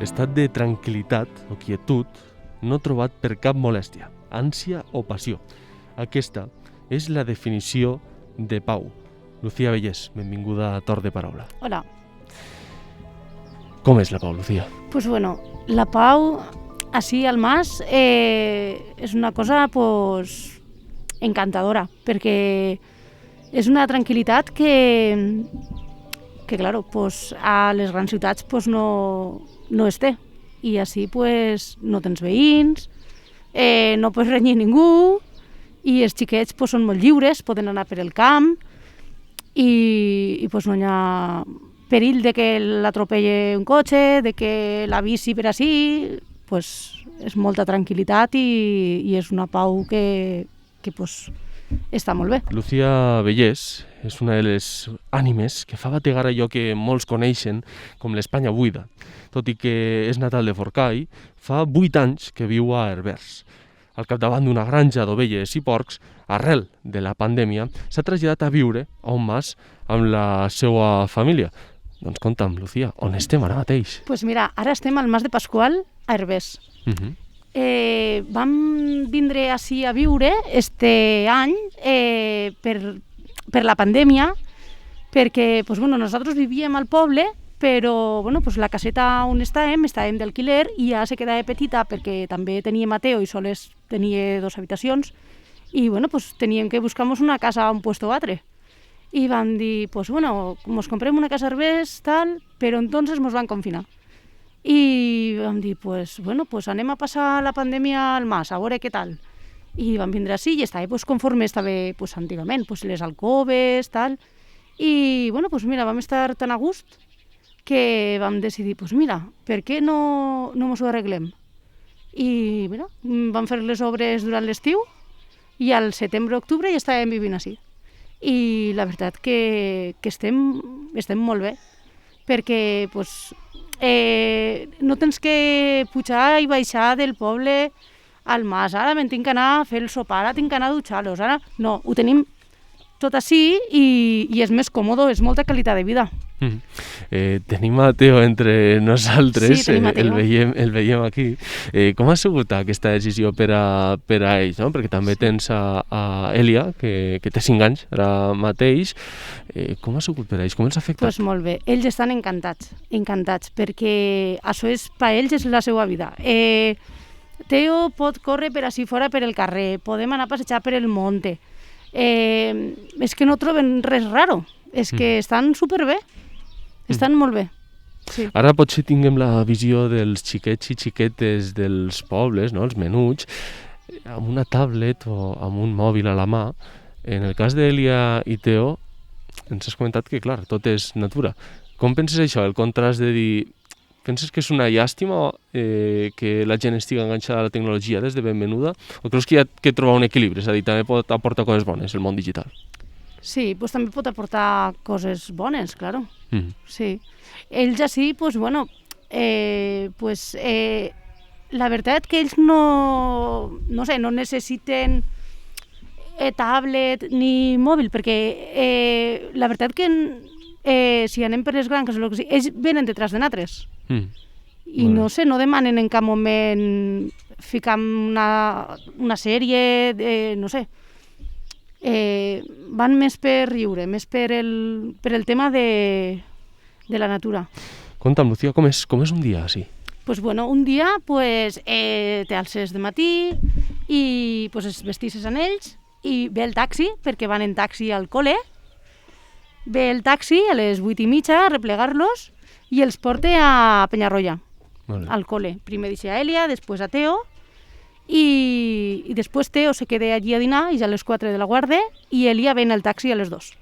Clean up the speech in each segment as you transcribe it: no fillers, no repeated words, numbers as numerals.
Estat de tranquil·litat o quietud no trobat per cap molèstia, ànsia o passió. Aquesta és la definició de pau. Lucía Vellés, benvinguda a Torn de Paraula. Hola. Com és la pau, Lucía? Pues bueno, la pau, así al más, es una cosa pues encantadora, perquè és una tranquil·litat que claro, pues a les grans ciutats pues no es té. I així pues no tens veïns, no pots renyir ningú, i els xiquets pues són molt lliures, poden anar per el camp, i pues no hi ha perill de que l'atropelle un cotxe, de que la bici per així, pues és molta tranquil·litat i és una pau que pues està molt bé. Lucía Vellés és una de les ànimes que fa bategar allò que molts coneixen com l'Espanya buida. Tot i que és natal de Forcall, fa 8 anys que viu a Herbers. Al capdavant d'una granja d'ovelles i porcs, arrel de la pandèmia, s'ha traslladat a viure a un mas amb la seva família. Doncs conta'm, Lucía, on estem ara mateix? Pues mira, ara estem al Mas de Pasqual, a Herbers. Vam vindre així a viure este any per la pandèmia, perquè pues, bueno, nosaltres vivíem al poble, però bueno, pues, la caseta on estàvem d'alquiler i ja se quedava petita perquè també tenia Mateo i soles tenia 2 habitacions i bueno, pues, teníem que buscar-nos una casa a un puesto o altre. I vam dir, pues bueno, nos comprem una casa a Herbers, tal, però entonces nos van confinar. I vam dir, pues bueno, pues anem a passar la pandèmia al mas, a veure què tal. I vam vindre així i estava pues, conforme estava pues, antigament, pues, les alcoves, tal. I bueno, pues mira, vam estar tan a gust que vam decidir, pues mira, per què no mos ho arreglem? I mira, vam fer les obres durant l'estiu i al setembre-octubre ja estàvem vivint així. I la veritat que estem molt bé, perquè pues, no tens que pujar i baixar del poble al mas, ara me'n tinc que anar a fer el sopar, ara tinc que anar a dutxar-los, ara no, ho tenim tot així i és més còmode, és molta qualitat de vida. Tenim a Teo entre nosaltres, sí, el veiem aquí. Com ha sigut aquesta decisió per a ells? No? Perquè també tens a Elia, que té 5 anys ara mateix. Com ha sigut per a ells? Com els ha afectat? Pues molt bé, ells estan encantats, perquè això és per ells és la seva vida. Teo pot córrer per així fora per el carrer, podem anar a passejar per el monte. És que no troben res raro, és que estan superbé, estan molt bé. Sí. Ara potser tinguem la visió dels xiquets i xiquetes dels pobles, no? Els menuts, amb una tablet o amb un mòbil a la mà. En el cas d'Elia i Teo, ens has comentat que, clar, tot és natura. Com penses això, el contrast de dir... Penses que és una llàstima que la gent estigui enganxada a la tecnologia des de benvenuda? O creus que hi ha que trobar un equilibri? És a dir, també pot aportar coses bones el món digital. Sí, pues també pot aportar coses bones, claro. Sí. Ells així, pues bueno, la veritat que ells no necessiten tablet ni mòbil, perquè la veritat que si anem per les granges, ells venen detrás de nosaltres. I no sé, no demanen en cap moment ficar una sèrie, no sé. Van més per riure, més per el tema de la natura. Conta'm, Lucía, com és un dia així? Pues bueno, un dia t'alces de matí i es vestisses amb ells i ve el taxi, perquè van en taxi al col·le. Ve el taxi a les 8:30 a replegar-los i els porta a Penyarroia, al col·le. Primer deixa a Elia, després a Teo, i després Teo se queda allí a dinar, i ja a les 4 de la guarda, i Elia ve en el taxi a les 2.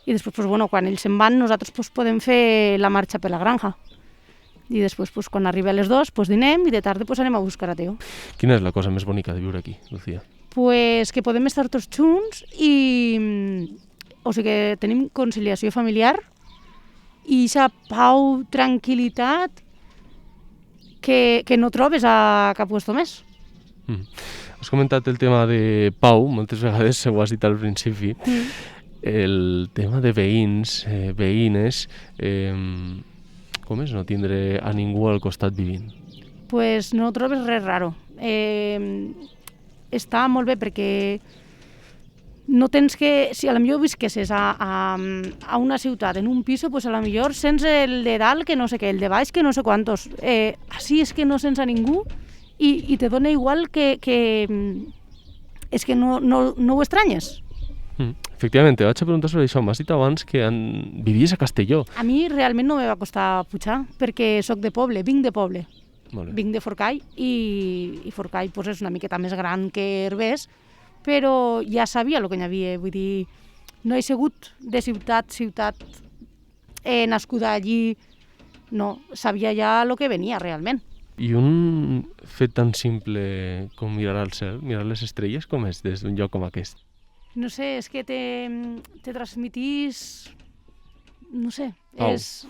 I després, pues, bueno, quan ells se'n van, nosaltres pues, podem fer la marxa per la granja. I després, pues, quan arriba a les 2, pues, dinem i de tarda pues, anem a buscar a Teo. Quina és la cosa més bonica de viure aquí, Lucía? Pues que podem estar tots junts i o sigui que tenim conciliació familiar i aquesta pau, tranquil·litat que no trobes a cap lloc més. Has comentat el tema de pau, moltes vegades ho has dit al principi, el tema de veïns, veïnes, com és no tindre a ningú al costat vivint? Pues no trobes res raro. Està molt bé perquè no tens que... Si a la millor visquessis a una ciutat, en un piso, pues a la millor sents el de dalt que no sé què, el de baix que no sé quantos. Així és que no sents a ningú i te dona igual que és que no ho estranyes. Efectivament, te vaig a preguntar sobre això. M'has dit abans que vivies a Castelló. A mi realment no me va costar pujar perquè sóc de poble, vinc de poble. Vinc de Forcall i Forcall pues, és una miqueta més gran que Herbers, però ja sabia el que hi havia. Vull dir, no he sigut de ciutat nascuda allí, no, sabia ja el que venia realment. I un fet tan simple com mirar al cel, mirar les estrelles, com és des d'un lloc com aquest? No sé, és que te transmitís, no sé, és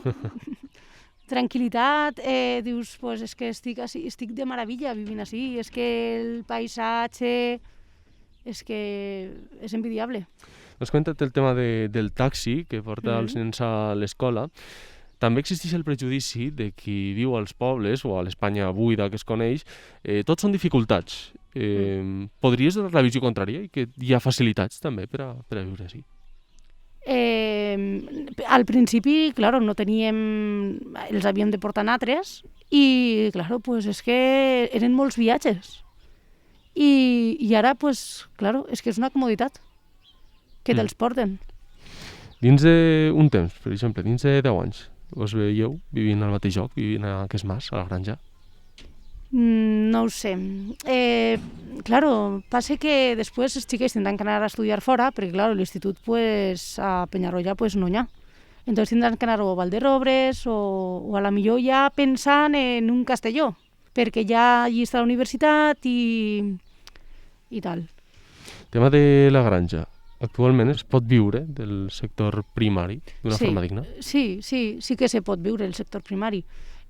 tranquil·litat, dius, pues és que estic de meravella vivint així, és que el paisatge és que és envidiable. Has comentat el tema del taxi que porta els nens a l'escola. També existeix el prejudici de qui viu als pobles o a l'Espanya buida que es coneix, tots són dificultats. Podries donar la visió contrària i que hi ha facilitats també per a viure així? Al principi, claro, no teníem... Els havíem de portar altres i, claro, pues és que eren molts viatges. I ara, pues, claro, és que és una comoditat que te'ls porten. Dins d'un temps, per exemple, dins de 10 anys, us veieu vivint al mateix lloc, vivint a Ques Mas, a la granja? No ho sé. Claro, passa que després els xiquets tindran que anar a estudiar fora, perquè claro, l'institut pues, a Penyarroia pues, no hi ha. Entonces tindran que anar a Valderobres o a la millor ja pensant en un Castelló, perquè ja allí està la universitat i tal. Tema de la granja. Actualment es pot viure del sector primari d'una forma digna? Sí que se pot viure el sector primari.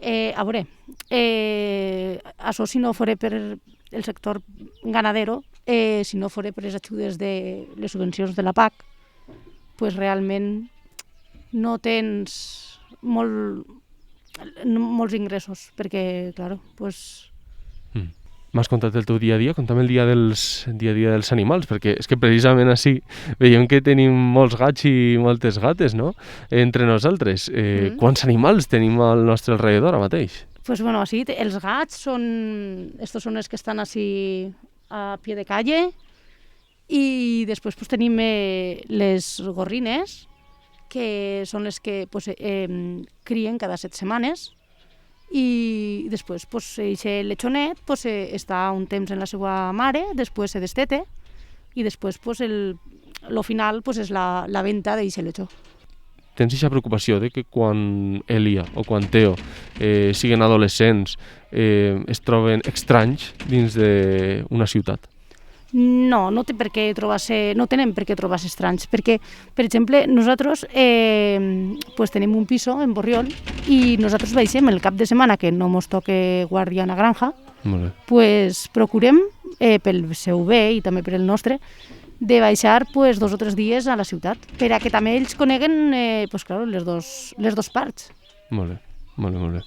A veure, això si no fos per el sector ganadero, si no fos per les ajudes de les subvencions de la PAC, pues realment no tens molts ingressos, perquè, claro, pues... M'has contat el teu dia a dia, conta'm el dia a dia dels animals, perquè és que precisament així veiem que tenim molts gats i moltes gates, no?, entre nosaltres. Quants animals tenim al nostre alrededor ara mateix? Pues bueno, així, els gats estos són els que estan així a pie de calle i després pues, tenim les gorrines, que són les que pues, crien cada 7 setmanes. I després, aquest lechonet està un temps en la seva mare, després se destete i després el final és la venda d'aquest lechó. Tens aquesta preocupació de que quan Elia o quan Teo siguin adolescents es troben estranys dins d'una ciutat? No, no tenen per què trobar-se estranys, perquè, per exemple, nosaltres tenim un piso en Borriol i nosaltres baixem el cap de setmana que no ens toque guàrdia a la granja, procurem, pel seu bé i també per el nostre, de baixar 2 o 3 dies a la ciutat, per a que també ells coneguen les dos parts. Molt bé.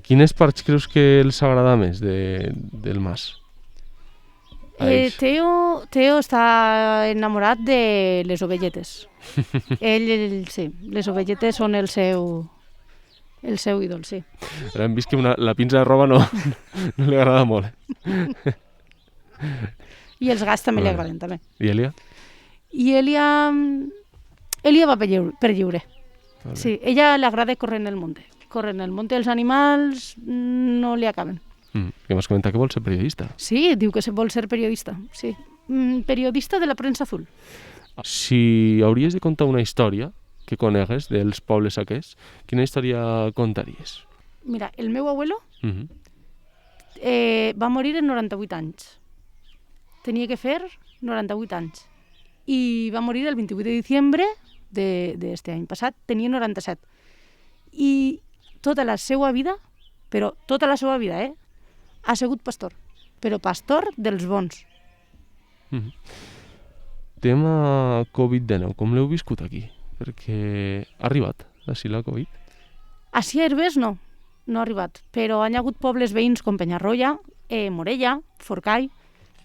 Quines parts creus que els agrada més del mas? Teo està enamorat de les ovelletes. Ell, sí, les ovelletes són el seu ídol, sí. Ara hem vist que la pinça de roba no li agrada molt. I els gats també li agraden, també. I Elia? I Elia va per lliure. Sí, ella li agrada córrer en el monte. Córrer en el monte, els animals no li acaben. Que m'has comentat que vol ser periodista. Sí, diu que vol ser periodista, sí. Periodista de la premsa azul. Si hauries de contar una història que conegues dels pobles aquests, quina història contaries? Mira, el meu abuelo Mhm. va morir en 98 anys. Tenia que fer 98 anys. I va morir el 28 de diciembre d'este any passat. Tenia 97. I tota la seva vida, però tota la seva vida, ha sigut pastor. Però pastor dels bons. Mhm. Tema Covid-19, com l'heu viscut aquí? Perquè ha arribat, així la Covid? Així a Herbers no ha arribat, però han hagut pobles veïns com Penyarroia, Morella, Forcall,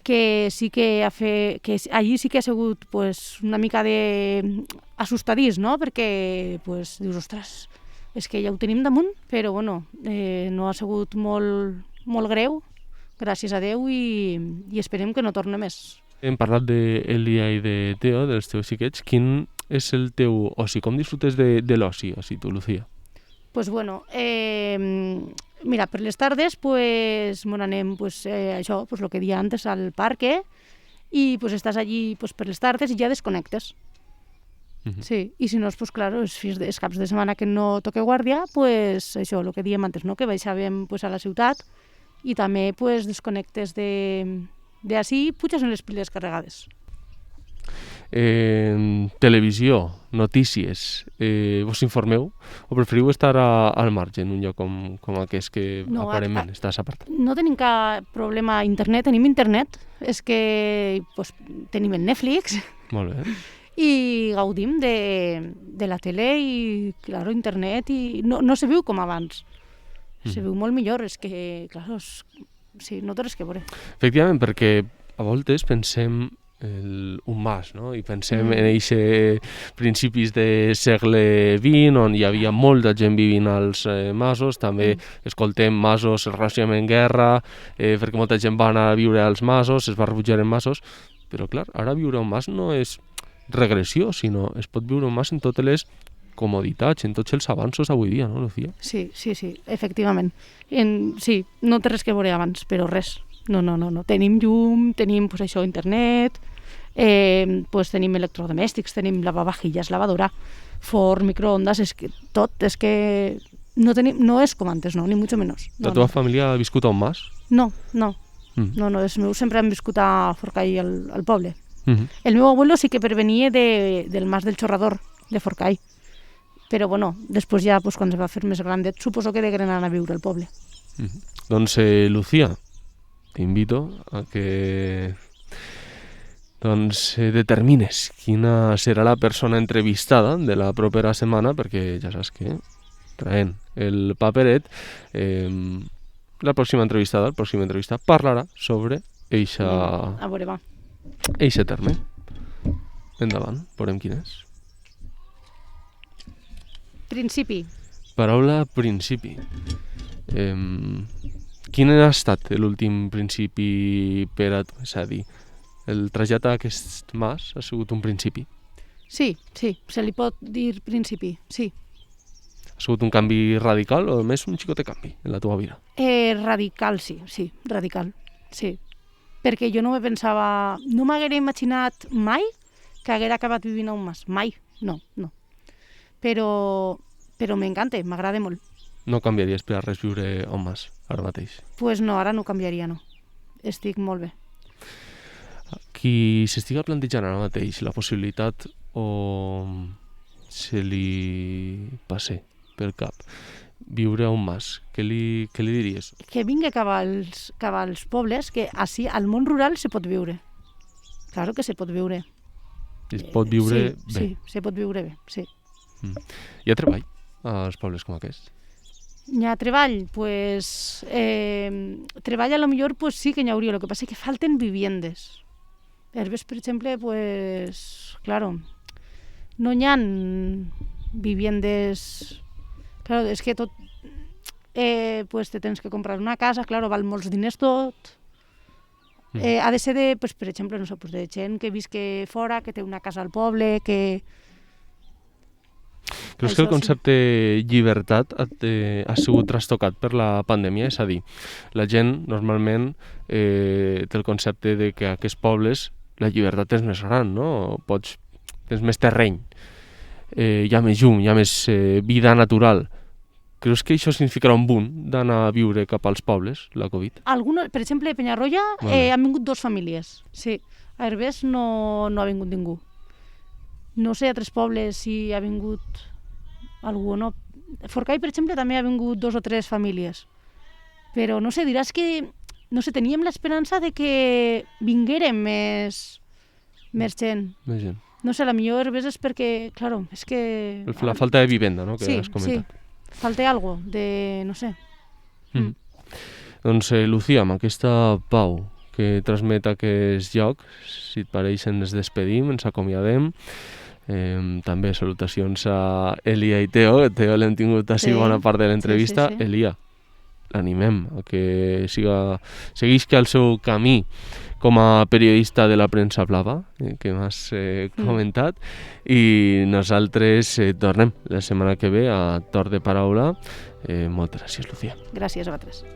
que sí que allí sí que ha sigut pues, una mica de assustadís, no? Perquè pues, dius, ostres, és que ja ho tenim damunt, però bueno, no ha sigut molt greu, gràcies a Déu, i esperem que no torni més. Hem parlat d'Elia i de Teo, dels teus xiquets. Quin és el teu oci? Com disfrutes de l'oci, així tu, Lucía? Pues bueno, mira, per les tardes pues mon anem pues, això, pues lo que dia antes al parque i pues estàs allí pues, per les tardes i ja desconnectes. Sí, i si no, pues claro, els caps de setmana que no toque guàrdia, pues això, el que diem antes, no? Que baixàvem pues, a la ciutat i també pues, desconnectes d'ací, puges en les piles carregades. Televisió, notícies, vos informeu o preferiu estar al marge en un lloc com aquest que aparentment estàs apartat? No tenim cap problema a internet, tenim internet, és que pues, tenim el Netflix. Molt bé. I gaudim de la tele i, claro, internet, i no se viu com abans. Se viu molt millor, és que, claro, sí, no té res que veure. Efectivament, perquè a voltes pensem un mas, no? I pensem en aquests principis de segle XX, on hi havia molta gent vivint als masos, també escoltem masos relacionament en guerra, perquè molta gent va anar a viure als masos, es va rebutjar en masos, però clar, ara viure a un mas no és regressió, sinó es pot viure un mas en totes les comoditats, en tots els avanços avui dia, no, Lucía? Sí, efectivament. Sí, no té res que veure abans, però res. No. Tenim llum, tenim pues, això, internet, pues, tenim electrodomèstics, tenim lavavajilles, lavadora, forn, microondes, és que tot, és que no és com antes, no, ni mucho menos. La teva família ha viscut a un mas? No, els meus sempre han viscut a Forcall, al poble. El meu abuelo sí que pervenia del mas del Xorrador, de Forcall. Però, bueno, després ja, pues, quan es va fer més grandet, suposo que degueren anar a viure al poble. Doncs, Lucía, t'invito a que determines quina serà la persona entrevistada de la propera setmana, perquè ja saps que traient el paperet, la pròxima entrevistada, el pròxim entrevistat, parlarà sobre A veure, va. eixe terme. Endavant, veurem quin és. Principi. Paraula principi. Quin ha estat l'últim principi per a tu? És a dir, el trasllat a aquest mas ha sigut un principi? Sí, se li pot dir principi, sí. Ha sigut un canvi radical o més un xicotet canvi en la teva vida? Radical, sí, radical, sí. Perquè jo no m'haguera imaginat mai que haguera acabat vivint a un mas, mai, no. Però m'encanta, m'agrada molt. No canviaries per a res viure a un mas, ara mateix? Pues no, ara no canviaria, no. Estic molt bé. Qui s'estiga plantejant ara mateix la possibilitat o se li passe pel cap viure a un mas, què li diries? Que vingui cap als pobles, que així al món rural se pot viure. Claro que se pot viure. Es pot viure bé? Sí, se pot viure bé, sí. Hi ha treball als pobles com aquest? Hi ha treball? Pues, treball a lo millor pues, sí que n'hi hauria, el que passa és que falten viviendes. Herbes, per exemple, pues, claro, no hi ha viviendes. Claro, és que tot, pues te tens que comprar una casa, claro, val molts diners tot. Ha de ser de, pues, per exemple, no sé, pues, de gent que visque fora, que té una casa al poble, que... Creus que el concepte llibertat ha sigut trastocat per la pandèmia? És a dir, la gent normalment té el concepte de que a aquests pobles la llibertat és més gran, no? Pots tens més terreny, hi ha més llum, hi ha més vida natural. Creus que això significarà un boom d'anar a viure cap als pobles, la Covid? Per exemple, a Penyarroia han vingut 2 famílies, sí. A Herbers no ha vingut ningú. No sé a altres pobles si ha vingut algú o no. A Forcall, per exemple, també ha vingut 2 o 3 famílies. Però no sé, diràs que, no sé, teníem l'esperança de que vinguérem més gent. Més gent. No sé, a la millor Herbers és perquè, claro, és que... La falta de vivenda, no?, que sí, has comentat. Sí, falta algo de, no sé. Doncs, Lucía, amb aquesta pau que transmet aquest lloc, si et pareix ens despedim, ens acomiadem. També salutacions a Elia i Teo. Teo l'hem tingut així bona part de l'entrevista. Sí. Elia, l'animem a que seguisca el seu camí com a periodista de la premsa blava, que m'has comentat, i nosaltres tornem la setmana que ve a Torn de Paraula. Moltes gràcies, Lucía. Gràcies a vosaltres.